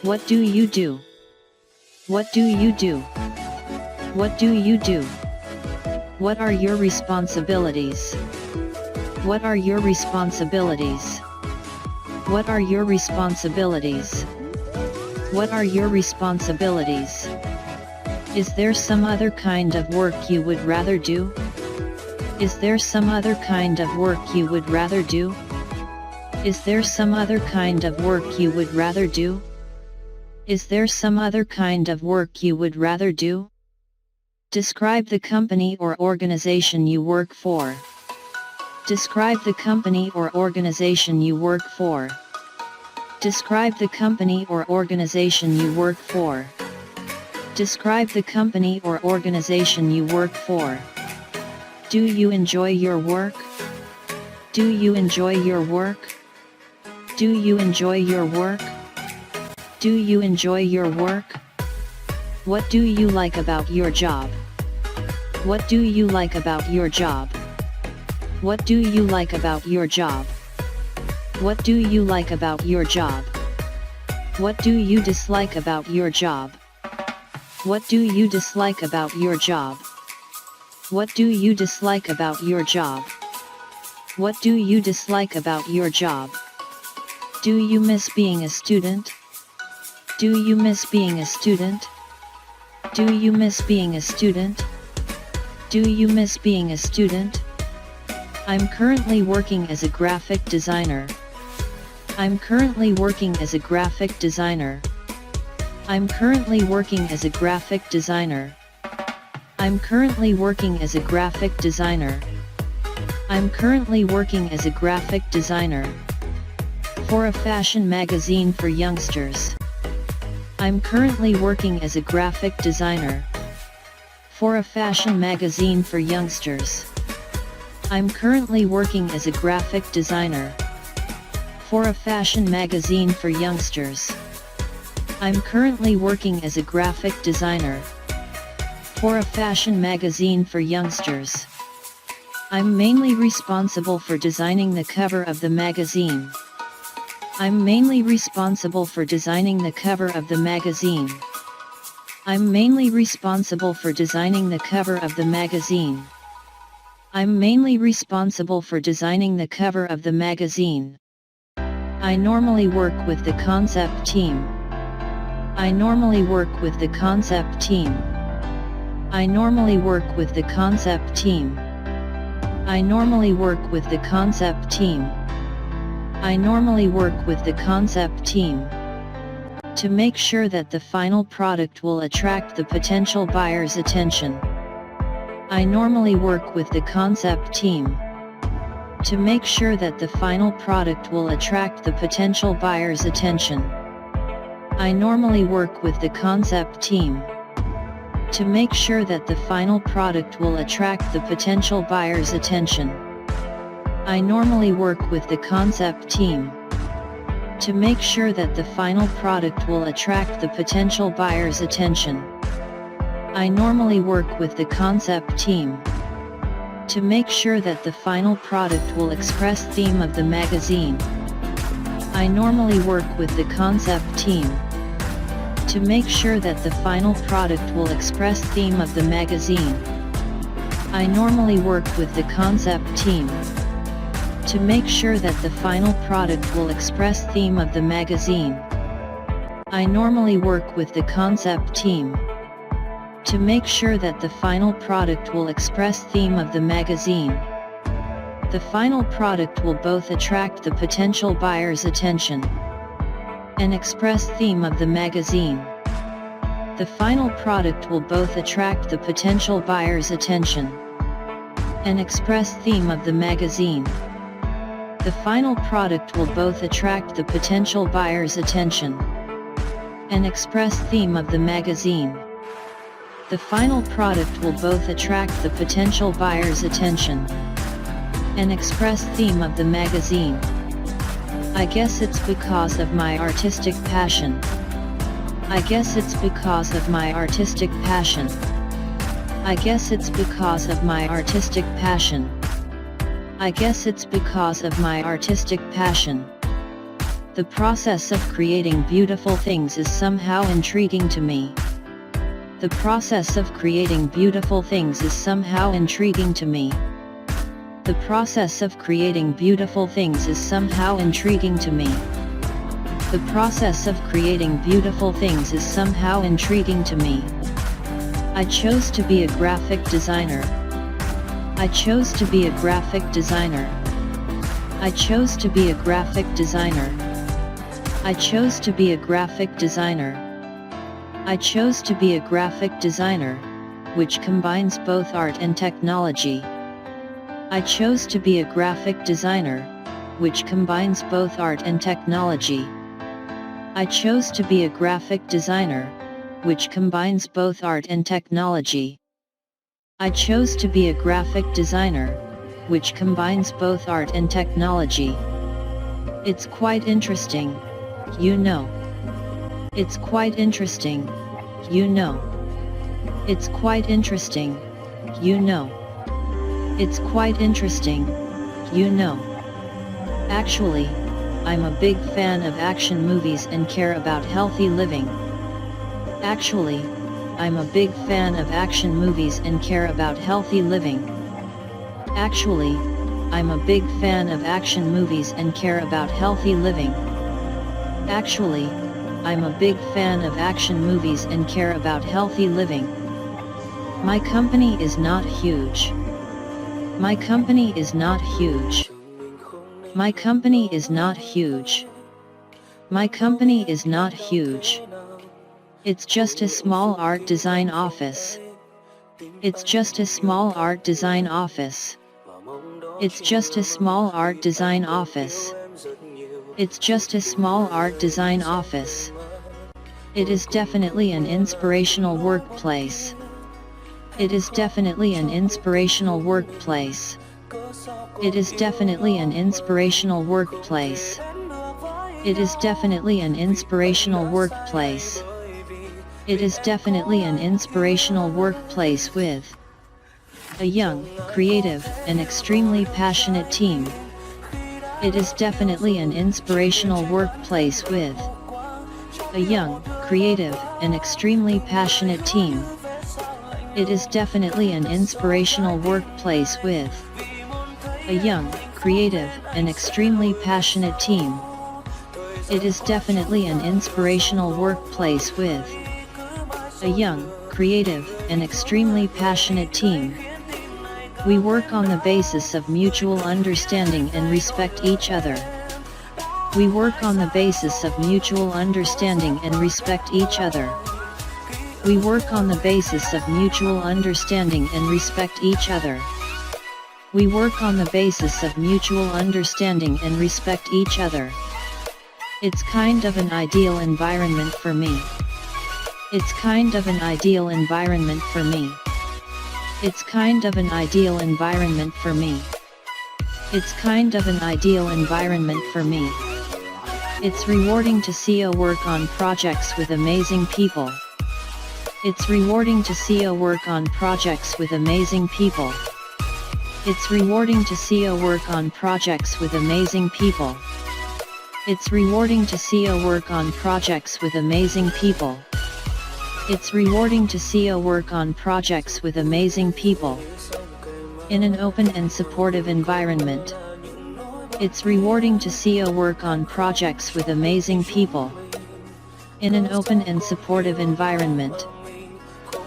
What do you do? What do you do? What do you do? What are your responsibilities? What are your responsibilities? What are your responsibilities? What are your responsibilities? Is there some other kind of work you would rather do? Is there some other kind of work you would rather do? Is there some other kind of work you would rather do? Is there some other kind of work you would rather do? Describe the company or organization you work for. Describe the company or organization you work for. Describe the company or organization you work for. Describe the company or organization you work for. Do you enjoy your work? Do you enjoy your work? Do you enjoy your work? Do you enjoy your work? What do you like about your job? What do you like about your job? What do you like about your job? What do you like about your job? What do you dislike about your job? What do you dislike about your job? What do you dislike about your job? What do you dislike about your job? Do you miss being a student? Do you miss being a student? Do you miss being a student? Do you miss being a student? I'm currently working as a graphic designer. I'm currently working as a graphic designer. I'm currently working as a graphic designer. I'm currently working as a graphic designer. I'm currently working as a graphic designer. For a fashion magazine for youngsters. I'm currently working as a graphic designer. For a fashion magazine for youngsters. I'm currently working as a graphic designer. For a fashion magazine for youngsters. I'm currently working as a graphic designer. For a fashion magazine for youngsters. I'm mainly responsible for designing the cover of the magazine. I'm mainly responsible for designing the cover of the magazine. I'm mainly responsible for designing the cover of the magazine. I'm mainly responsible for designing the cover of the magazine. I normally work with the concept team. I normally work with the concept team. I normally work with the concept team. I normally work with the concept team. I normally work with the concept team. To make sure that the final product will attract the potential buyer's attention. I normally work with the concept team. To make sure that the final product will attract the potential buyer's attention. I normally work with the concept team. To make sure that the final product will attract the potential buyer's attention. I normally work with the concept team. To make sure that the final product will attract the potential buyer's attention. I normally work with the concept team. To make sure that the final product will express theme of the magazine. I normally work with the concept team. To make sure that the final product will express theme of the magazine. I normally work with the concept team. To make sure that the final product will express theme of the magazine. I normally work with the concept team. To make sure that the final product will express theme of the magazine. The final product will both attract the potential buyer's attention and express theme of the magazine. The final product will both attract the potential buyer's attention and express theme of the magazine. The final product will both attract the potential buyer's attention and express theme of the magazine. The final product will both attract the potential buyer's attention and express theme of the magazine. I guess it's because of my artistic passion. I guess it's because of my artistic passion. I guess it's because of my artistic passion. I guess it's because of my artistic passion. The process of creating beautiful things is somehow intriguing to me. The process of creating beautiful things is somehow intriguing to me. The process of creating beautiful things is somehow intriguing to me. The process of creating beautiful things is somehow intriguing to me. I chose to be a graphic designer. I chose to be a graphic designer. I chose to be a graphic designer. I chose to be a graphic designer. I chose to be a graphic designer, which combines both art and technology. I chose to be a graphic designer, which combines both art and technology. I chose to be a graphic designer, which combines both art and technology. I chose to be a graphic designer, which combines both art and technology. It's quite interesting, you know. It's quite interesting, you know. It's quite interesting, you know. It's quite interesting, you know. Actually, I'm a big fan of action movies and care about healthy living. Actually, I'm a big fan of action movies and care about healthy living. Actually, I'm a big fan of action movies and care about healthy living. Actually, I'm a big fan of action movies and care about healthy living. My company is not huge. My company is not huge. My company is not huge. My company is not huge. It's just a small art design office. It's just a small art design office. It's just a small art design office. It's just a small art design office. It is definitely an inspirational workplace. It is definitely an inspirational workplace. It is definitely an inspirational workplace. It is definitely an inspirational workplace. It is definitely an inspirational workplace with a young, creative, and extremely passionate team. It is definitely an inspirational workplace with a young, creative, and extremely passionate team. It is definitely an inspirational workplace with a young, creative, and extremely passionate team. It is definitely an inspirational workplace with a young, creative, and extremely passionate team. We work on the basis of mutual understanding and respect each other. We work on the basis of mutual understanding and respect each other. We work on the basis of mutual understanding and respect each other. We work on the basis of mutual understanding and respect each other. It's kind of an ideal environment for me. It's kind of an ideal environment for me. It's kind of an ideal environment for me. It's kind of an ideal environment for me. It's rewarding to see a work on projects with amazing people. It's rewarding to see a work on projects with amazing people. It's rewarding to see a work on projects with amazing people. It's rewarding to see a work on projects with amazing people. It's rewarding to see a work on projects with amazing people. In an open and supportive environment. It's rewarding to see a work on projects with amazing people. In an open and supportive environment.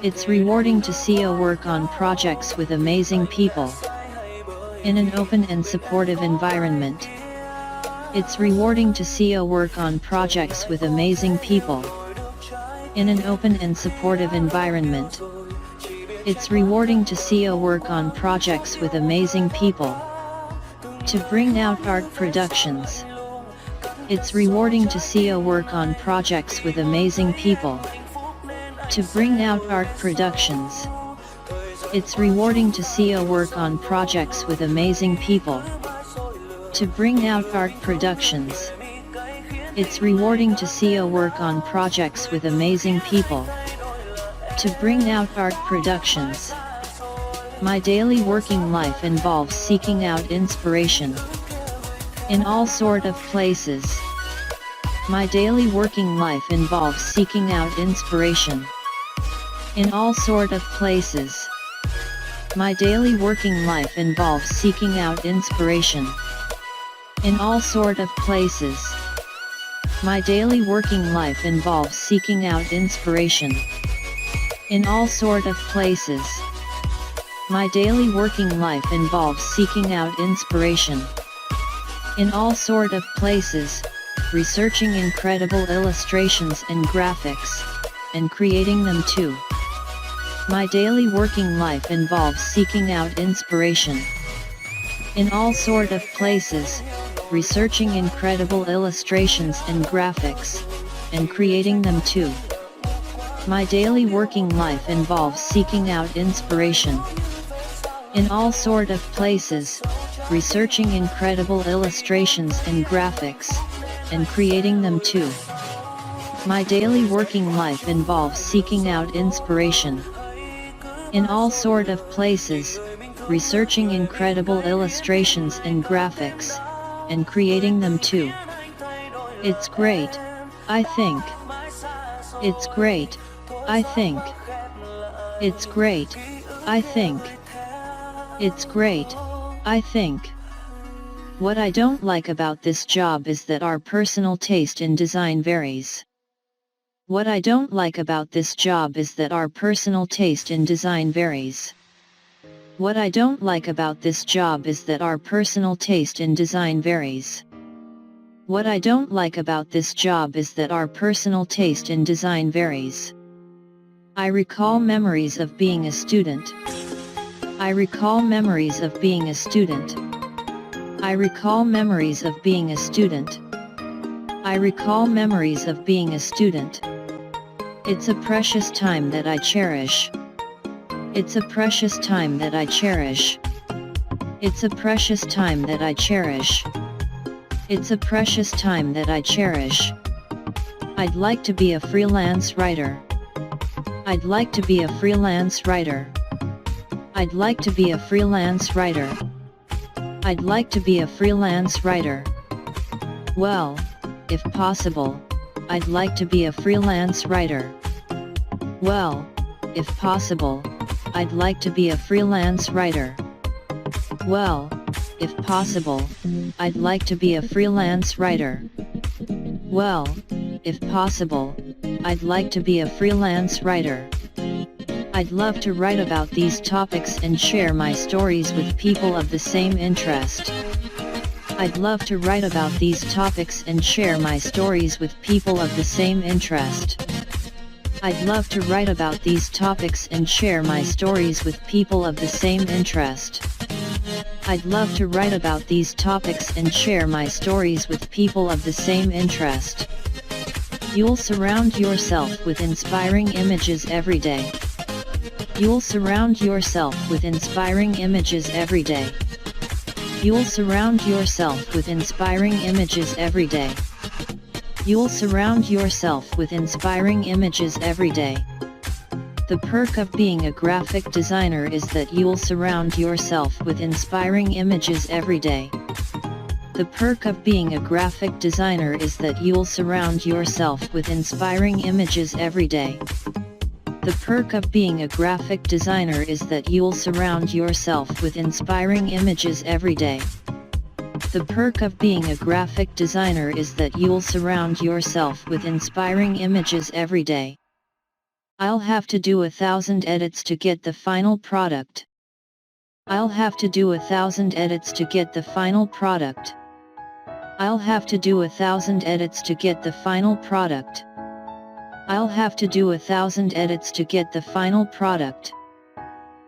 It's rewarding to see a work on projects with amazing people. In an open and supportive environment. It's rewarding to see a work on projects with amazing people. In an open and supportive environment. It's rewarding to see a work on projects with amazing people. To bring out art productions. It's rewarding to see a work on projects with amazing people. To bring out art productions. It's rewarding to see a work on projects with amazing people. To bring out art productions. It's rewarding to see a work on projects with amazing people. To bring out art productions. My daily working life involves seeking out inspiration. In all sort of places. My daily working life involves seeking out inspiration in all sort of places. My daily working life involves seeking out inspiration in all sort of places. My daily working life involves seeking out inspiration in all sort of places. My daily working life involves seeking out inspiration in all sort of places, researching incredible illustrations and graphics, and creating them too. My daily working life involves seeking out inspiration in all sort of places, researching incredible illustrations and graphics, and creating them too. My daily working life involves seeking out inspiration in all sort of places, researching incredible illustrations and graphics, and creating them too. My daily working life involves seeking out inspiration in all sort of places, researching incredible illustrations and graphics, and creating them too. It's great, I think. It's great, I think. It's great, I think. It's great, I think. What I don't like about this job is that our personal taste in design varies. What I don't like about this job is that our personal taste in design varies. What I don't like about this job is that our personal taste in design varies. What I don't like about this job is that our personal taste in design varies. I recall memories of being a student. I recall memories of being a student. I recall memories of being a student. I recall memories of being a student. It's a precious time that I cherish. It's a precious time that I cherish. It's a precious time that I cherish. It's a precious time that I cherish. I'd like to be a freelance writer. I'd like to be a freelance writer. I'd like to be a freelance writer. I'd like to be a freelance writer. Well, if possible, I'd like to be a freelance writer. Well, if possible, I'd like to be a freelance writer. Well, if possible, I'd like to be a freelance writer. Well, if possible, I'd like to be a freelance writer. I'd love to write about these topics and share my stories with people of the same interest. I'd love to write about these topics and share my stories with people of the same interest. I'd love to write about these topics and share my stories with people of the same interest. I'd love to write about these topics and share my stories with people of the same interest. You'll surround yourself with inspiring images every day. You'll surround yourself with inspiring images every day. You'll surround yourself with inspiring images every day. You'll surround yourself with inspiring images every day. The perk of being a graphic designer is that you'll surround yourself with inspiring images every day. The perk of being a graphic designer is that you'll surround yourself with inspiring images every day. The perk of being a graphic designer is that you'll surround yourself with inspiring images every day. The perk of being a graphic designer is that you'll surround yourself with inspiring images every day. I'll have to do 1,000 edits to get the final product. I'll have to do 1,000 edits to get the final product. I'll have to do 1,000 edits to get the final product. I'll have to do 1,000 edits to get the final product.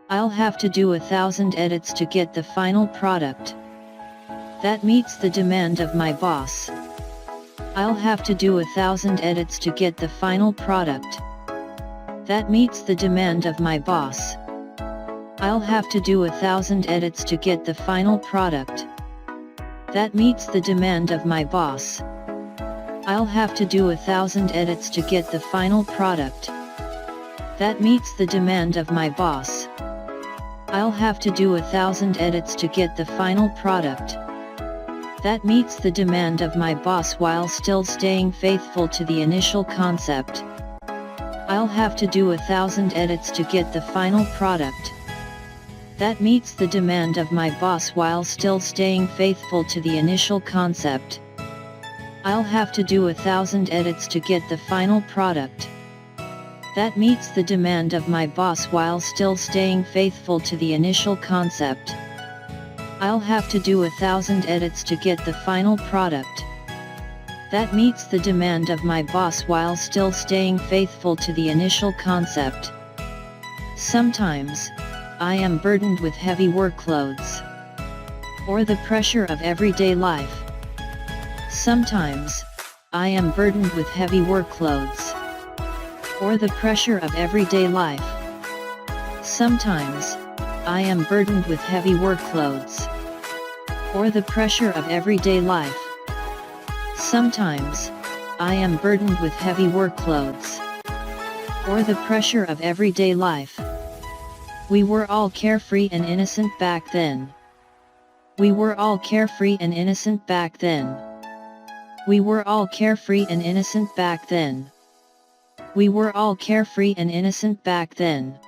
I'll have to do 1,000 edits to get the final product. That meets the demand of my boss. I'll have to do 1,000 edits to get the final product. That meets the demand of my boss. I'll have to do 1,000 edits to get the final product. That meets the demand of my boss. I'll have to do 1,000 edits to get the final product. That meets the demand of my boss. I'll have to do 1,000 edits to get the final product. that meets the demand of my boss while still staying faithful to the initial concept. I'll have to do 1,000 edits to get the final product. That meets the demand of my boss while still staying faithful to the initial concept. I'll have to do 1,000 edits to get the final product. That meets the demand of my boss while still staying faithful to the initial concept. I'll have to do 1,000 edits to get the final product. That meets the demand of my boss while still staying faithful to the initial concept. Sometimes, I am burdened with heavy workloads, or the pressure of everyday life. Sometimes, I am burdened with heavy workloads, or the pressure of everyday life. Sometimes, I am burdened with heavy workloads, or the pressure of everyday life. Sometimes, I am burdened with heavy workloads, or the pressure of everyday life. We were all carefree and innocent back then. We were all carefree and innocent back then. We were all carefree and innocent back then. We were all carefree and innocent back then.